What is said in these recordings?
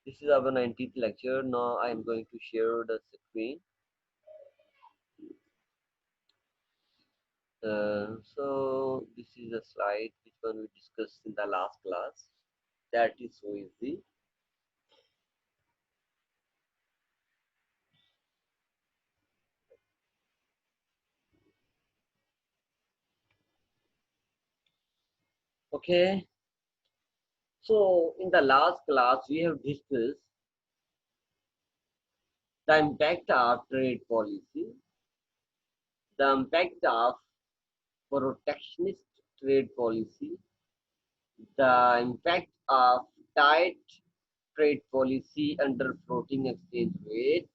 This is our 19th lecture. Now I am going to share the screen. So this is a slide which one we discussed in the last class. That is so easy. Okay. So in the last class we have discussed the impact of trade policy, the impact of protectionist trade policy, the impact of tight trade policy under floating exchange rate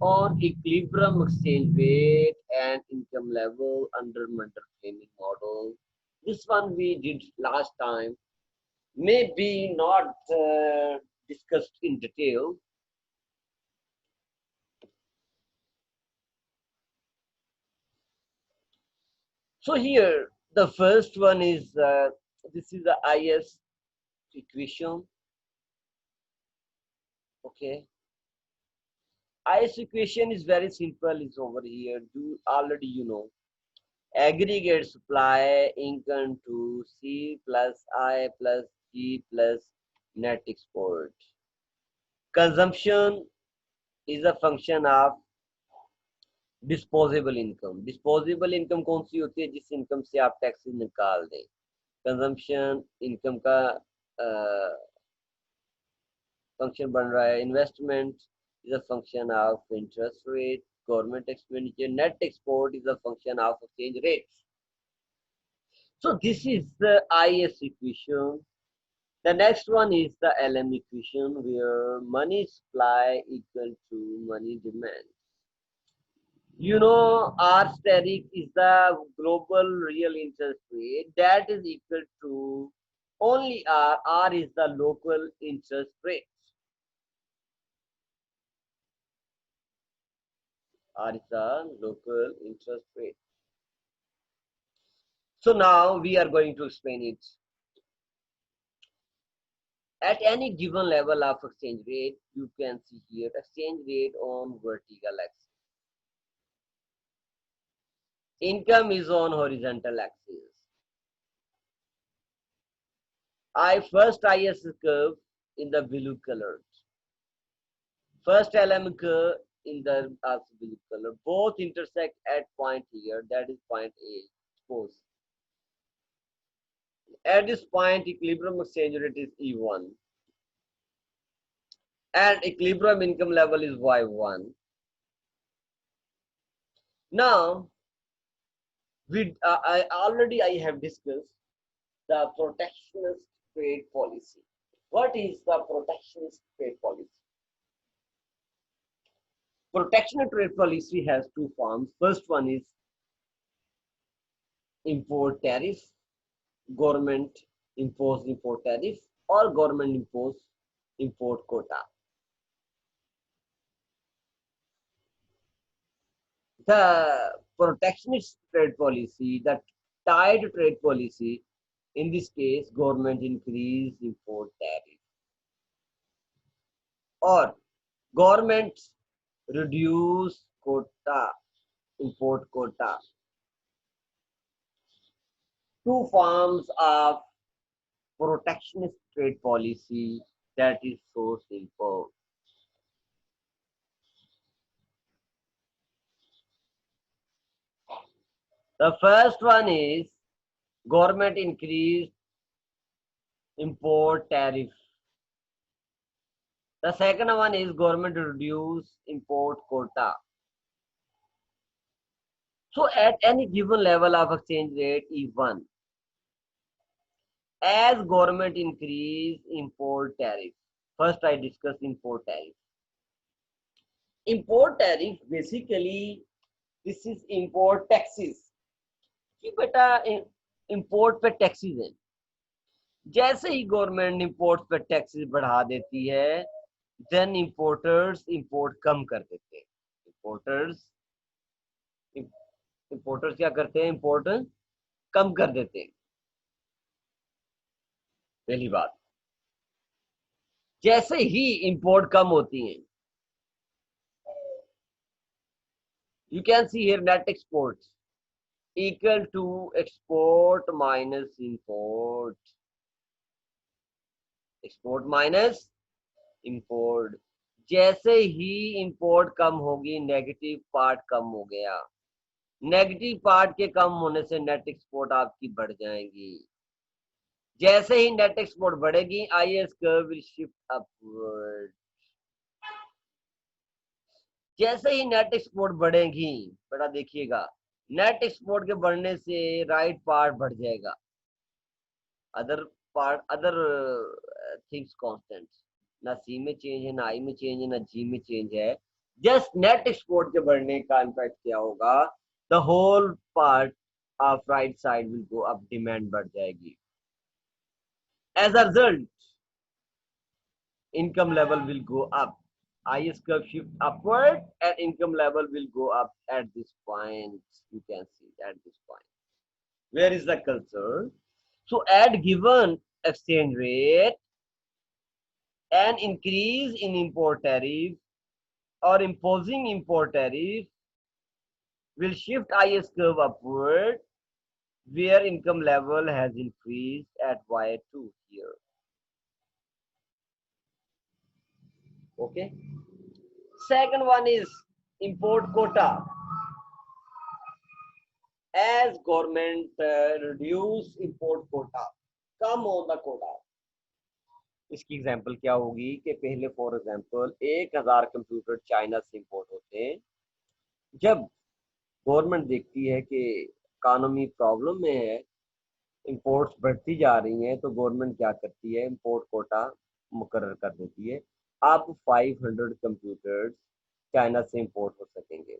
on equilibrium exchange rate and income level under Munder framing model. This one we did last time, maybe not discussed in detail. So here the first one is this is the IS equation. Okay, IS equation is very simple. Is over here. Do already you know. Aggregate supply income to C plus I plus G plus net export. Consumption is a function of disposable income. Disposable income कौन सी होती है? जिस income से आप taxes निकाल दें. Consumption income का function बन रहा है. Investment is a function of interest rate. Government expenditure. Net export is a function of exchange rate. So this is the IS equation. The next one is the LM equation, where money supply equal to money demand. You know, R steric is the global real interest rate that is equal to only R. R is the local interest rate. R is the local interest rate. So now we are going to explain it. At any given level of exchange rate, you can see here exchange rate on vertical axis. Income is on horizontal axis. First IS curve in the blue color. First LM curve in the blue color. Both intersect at point here, that is point A. Suppose at this point equilibrium exchange rate is E1 and equilibrium income level is Y1. Now I have discussed the protectionist trade policy. What is the protectionist trade policy? Protectionist trade policy has two forms. First one is import tariff. Government imposed import tariff or government imposed import quota. The protectionist trade policy, the tied trade policy, in this case, government increase import tariff or government reduce quota, import quota. Two forms of protectionist trade policy that is so simple. The first one is government increase import tariff. The second one is government reduce import quota. So at any given level of exchange rate E1, as government increase import tariff. First I discuss import tariff. Import tariff basically this is import taxes. कि बेटा import पे taxes हैं. जैसे ही government import पे taxes बढ़ा देती है, देन इंपोर्टर्स इंपोर्ट कम कर देते हैं. इंपोर्टर्स क्या करते हैं? इंपोर्ट कम कर देते हैं. पहली बात. जैसे ही इंपोर्ट कम होती हैं, you can see here net export equal to export minus import, export minus import. जैसे ही इंपोर्ट कम होगी, नेगेटिव पार्ट कम हो गया, नेगेटिव पार्ट के कम होने से नेट एक्सपोर्ट आपकी बढ़ जाएंगी। जैसे ही नेट एक्सपोर्ट बढ़ेगी, IS curve will shift upward. जैसे ही नेट एक्सपोर्ट बढ़ेगी, बेटा देखिएगा, नेट एक्सपोर्ट के बढ़ने से राइट पार्ट बढ़ जाएगा, other part, other things constant, ना सी में चेंज है, ना आई में चेंज है, ना जी में चेंज है। जस्ट नेट एक्सपोर्ट के बढ़ने का इम्पैक्ट क्या होगा, the whole part of right side will go up, demand बढ़ जाएगी। As a result income level will go up, IS curve shift upward and income level will go up at this point. You can see at this point. Where is the culture? So at given exchange rate, an increase in import tariff or imposing import tariff will shift IS curve upward where income level has increased at Y2 here. Okay. Second one is import quota. As government reduce import quota, कम होगा quota। इसकी example क्या होगी कि पहले for example 1000 computer China से import होते हैं। जब गवर्नमेंट देखती है कि इकोनॉमी प्रॉब्लम में है, इंपोर्ट्स बढ़ती जा रही हैं, तो गवर्नमेंट क्या करती है, इंपोर्ट कोटा मुकर्रर कर देती है। अब 500 कंप्यूटर्स चाइना से इंपोर्ट हो सकेंगे।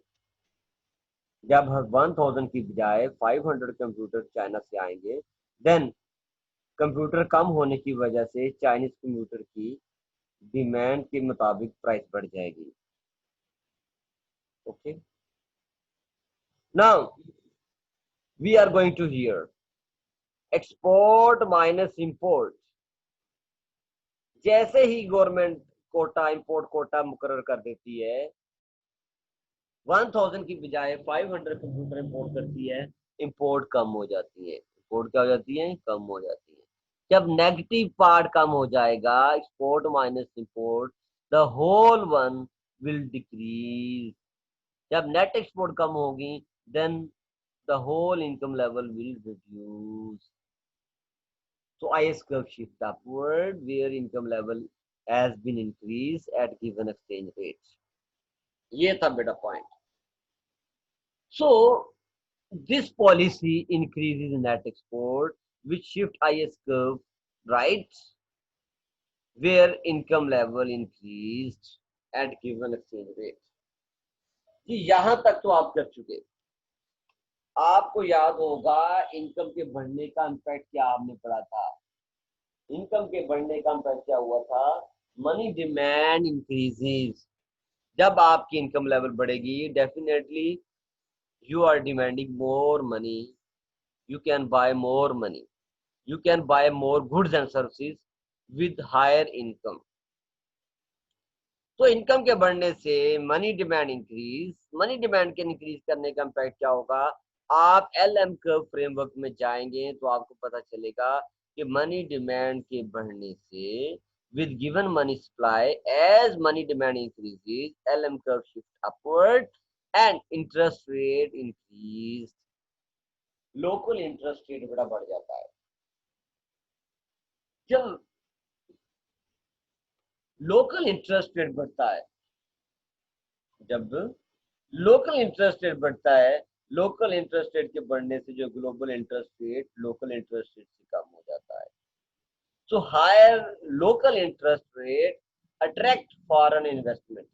जब 1000 की बजाय 500 कंप्यूटर चाइना से आएंगे, देन कंप्यूटर कम होने की वजह से चाइनीज कंप्यूटर की डिमांड के मुताबिक प्राइस बढ़ जाएगी। Okay, now we are going to here export minus import. जैसे ही गवर्नमेंट कोटा, इंपोर्ट कोटा मुकर्रर कर देती है, 1000 की बजाय 500 कंप्यूटर इंपोर्ट करती है, इंपोर्ट कम हो जाती है। इंपोर्ट क्या हो जाती है, कम हो जाती है। जब नेगेटिव पार्ट कम हो जाएगा, export minus import, the whole one will decrease. जब नेट एक्सपोर्ट कम होगी, then the whole income level will reduce. So IS curve shift upward where income level has been increased at given exchange rate। ये था बेटा point. So this policy increases net export which shift IS curve right where income level increased at given exchange rate। जी यहां तक तो आप कर चुके। आपको याद होगा इनकम के बढ़ने का इम्पैक्ट क्या आपने पढ़ा था। इनकम के बढ़ने का इम्पैक्ट क्या हुआ था, मनी डिमांड इंक्रीजेस। जब आपकी इनकम लेवल बढ़ेगी, definitely you are demanding more money, you can buy more money, you can buy more goods and services with higher income। तो इनकम के बढ़ने से money demand increase, money demand के increase करने का इम्पैक्ट क्या होगा, आप LM कर्व फ्रेमवर्क में जाएंगे तो आपको पता चलेगा कि मनी डिमांड के बढ़ने से with given money supply as money demand increases LM curve shift upward and interest rate increased। Local interest rate बड़ा बढ़ जाता है। जब लोकल इंटरेस्ट रेट बढ़ता है, जब लोकल इंटरेस्ट रेट बढ़ता है, लोकल इंटरेस्ट रेट के बढ़ने से जो global interest rate local interest rate से कम हो जाता है। So higher local interest rate attract foreign investment.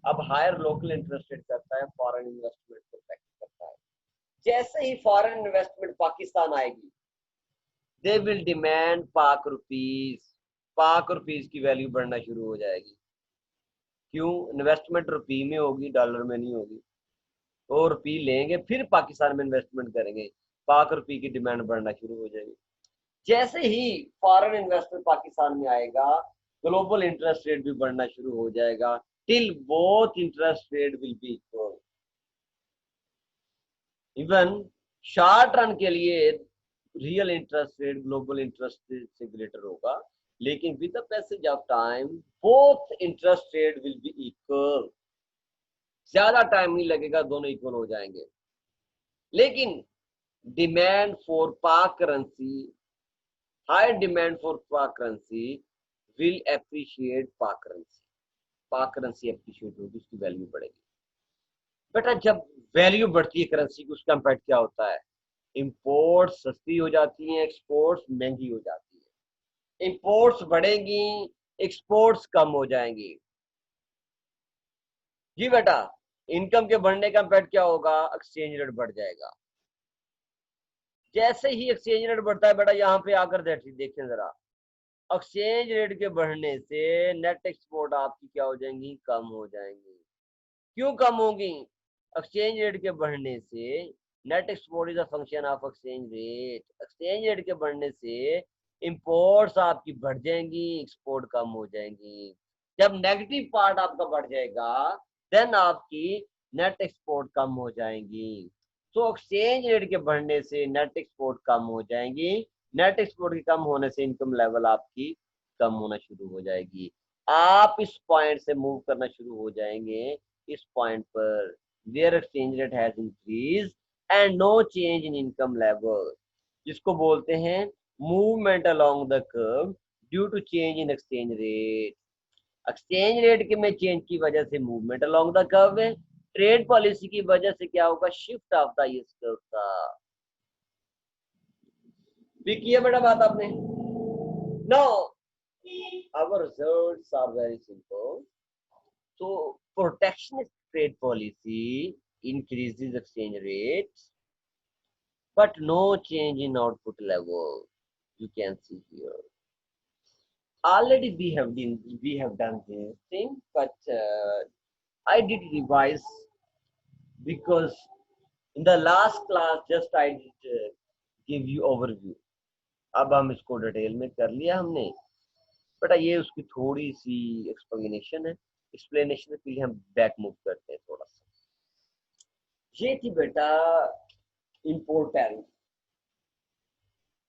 अब हायर लोकल इंटरेस्ट रेट करता है फॉरेन इन्वेस्टमेंट को अट्रैक्ट करता है। जैसे ही फॉरेन इन्वेस्टमेंट पाकिस्तान आएगी, दे विल डिमांड पाक रुपीज। पाक रुपीज की वैल्यू बढ़ना शुरू हो जाएगी। क्यों, इन्वेस्टमेंट रुपी में होगी, डॉलर में नहीं होगी। तो रुपी लेंगे फिर पाकिस्तान में इन्वेस्टमेंट करेंगे, पाक रुपी की डिमांड बढ़ना शुरू हो जाएगी। जैसे ही फॉरेन इन्वेस्टर पाकिस्तान में आएगा, ग्लोबल इंटरेस्ट रेट भी बढ़ना शुरू हो जाएगा till both interest rate will be equal. Even short run के लिए real interest rate global interest rate से ग्रेटर होगा, लेकिन with the passage of time both interest rate will be equal. ज्यादा टाइम नहीं लगेगा, दोनों इक्वल हो जाएंगे। लेकिन डिमांड फॉर पाक करेंसी, हाई डिमांड फॉर पाक करेंसी विल एप्रिशिएट पाक करेंसी। पाक करेंसी एप्रिशिएट होगी, उसकी वैल्यू बढ़ेगी। बेटा जब वैल्यू बढ़ती है करेंसी की, उसका इम्पैक्ट क्या होता है? इंपोर्ट सस्ती हो जाती है, एक्सपोर्ट्स महंगी हो जाती है। इंपोर्ट्स बढ़ेंगी, एक्सपोर्ट्स कम हो जाएंगी। जी बेटा, इनकम के बढ़ने का इम्पैक्ट क्या होगा? एक्सचेंज रेट बढ़ जाएगा। जैसे ही एक्सचेंज रेट बढ़ता है बेटा, यहाँ पे आकर देखें जरा, एक्सचेंज रेट के बढ़ने से नेट एक्सपोर्ट आपकी क्या हो जाएंगी? कम हो जाएंगी। क्यों कम होगी? एक्सचेंज रेट के बढ़ने से net export is a function of exchange rate. Exchange rate के बढ़ने से इंपोर्ट्स आपकी बढ़ जाएंगी, एक्सपोर्ट कम हो जाएंगी। जब नेगेटिव पार्ट आपका बढ़ जाएगा, देन आपकी नेट एक्सपोर्ट कम हो जाएंगी। तो एक्सचेंज रेट के बढ़ने से नेट एक्सपोर्ट कम हो जाएंगी, नेट एक्सपोर्ट के कम होने से इनकम लेवल आपकी कम होना शुरू हो जाएगी। आप इस पॉइंट से मूव करना शुरू हो जाएंगे इस पॉइंट पर, where exchange rate has increase and no change in income level, जिसको बोलते हैं movement along the curve due to change in exchange rate. Exchange rate के में चेंज की वजह से मूवमेंट अलोंग द कर्व है, ट्रेड पॉलिसी की वजह से क्या होगा? Shift of the yield curve का। पिक किया बेटा बात आपने? No, our results are very simple. So protectionist trade policy increases exchange rates, but no change in output level. You can see here. Already we have done this thing, but I did revise because in the last class just I did give you overview. अब हम इसको detail में कर लिया हमने बेटा, ये उसकी थोड़ी सी एक्सप्लेनेशन है। एक्सप्लेनेशन के लिए हम बैक मूव करते हैं थोड़ा सा। ये थी बेटा इंपोर्ट टैरिफ।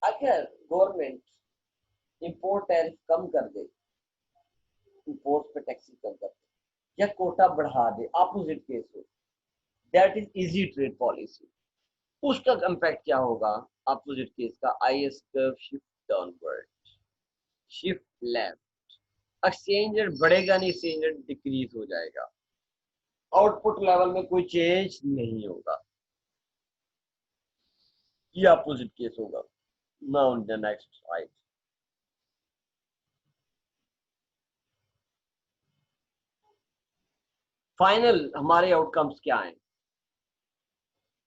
अगर गवर्नमेंट इंपोर्ट टैरिफ कम कर दे, इंपोर्ट पे टैक्सेस कम कर दे या कोटा बढ़ा दे, अपोजिट केस हो, that is easy trade policy. उसका इम्पैक्ट क्या होगा? अपोजिट केस का IS curve shift downward, shift left. Exchange rate बढ़ेगा नहीं, एक्सचेंज रेट डिक्रीज हो जाएगा। आउटपुट लेवल में कोई चेंज नहीं होगा, ये अपोजिट केस होगा। Now in the next slide. Final हमारे आउटकम्स क्या हैं?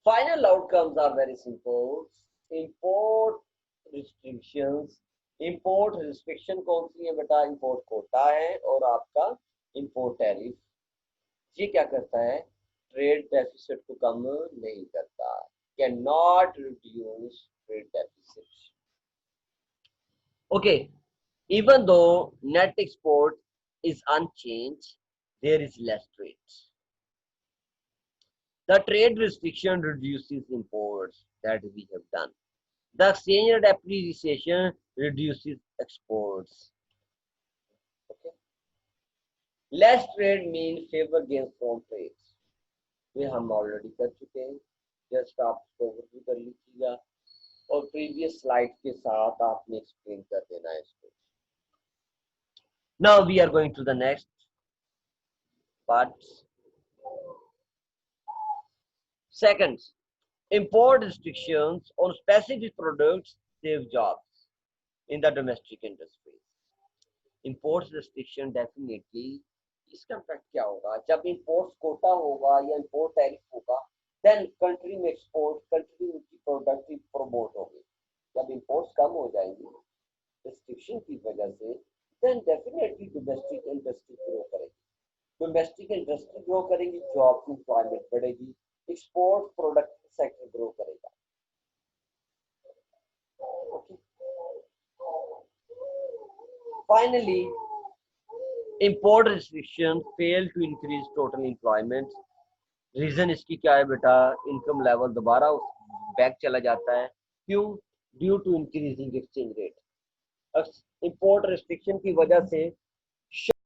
Final outcomes are very simple. Import restrictions, import restriction कौन सी है बेटा? import कोटा है और आपका import tariff। ये क्या करता है? ट्रेड डेफिसिट को कम नहीं करता, can not reduce trade deficit. Okay, even though net export is unchanged, there is less trade. The trade restriction reduces imports, that we have done. The exchange rate appreciation reduces exports. Okay. Less trade means favor gains from trades. ये हम already कर चुके हैं, just आप इसको overview कर लीजिएगा और प्रीवियस स्लाइड के साथ आपने एक्सप्लेन कर देना है इसको। Now we are going to the next part. Second, import restrictions on specific products save jobs in the domestic industry. Import restriction definitely, इसका इम्पैक्ट क्या होगा? जब इंपोर्ट कोटा होगा या इंपोर्ट टैरिफ होगा, देन कंट्री में एक्सपोर्ट, कंट्री की product promote होगी। जब इंपोर्ट्स कम हो जाएंगे रिस्ट्रिक्शन की वजह से, then definitely domestic industry grow करेगी। डोमेस्टिक इंडस्ट्री ग्रो करेगी, जॉब एम्प्लॉयमेंट बढ़ेगी, एक्सपोर्ट प्रोडक्ट सेक्टर ग्रो करेगा। Okay. Finally, import restriction fail to increase total employment. Reason इसकी क्या है बेटा, इनकम लेवल दोबारा बैक चला जाता है, क्यों, due to increasing exchange rate. Import restriction की वजह से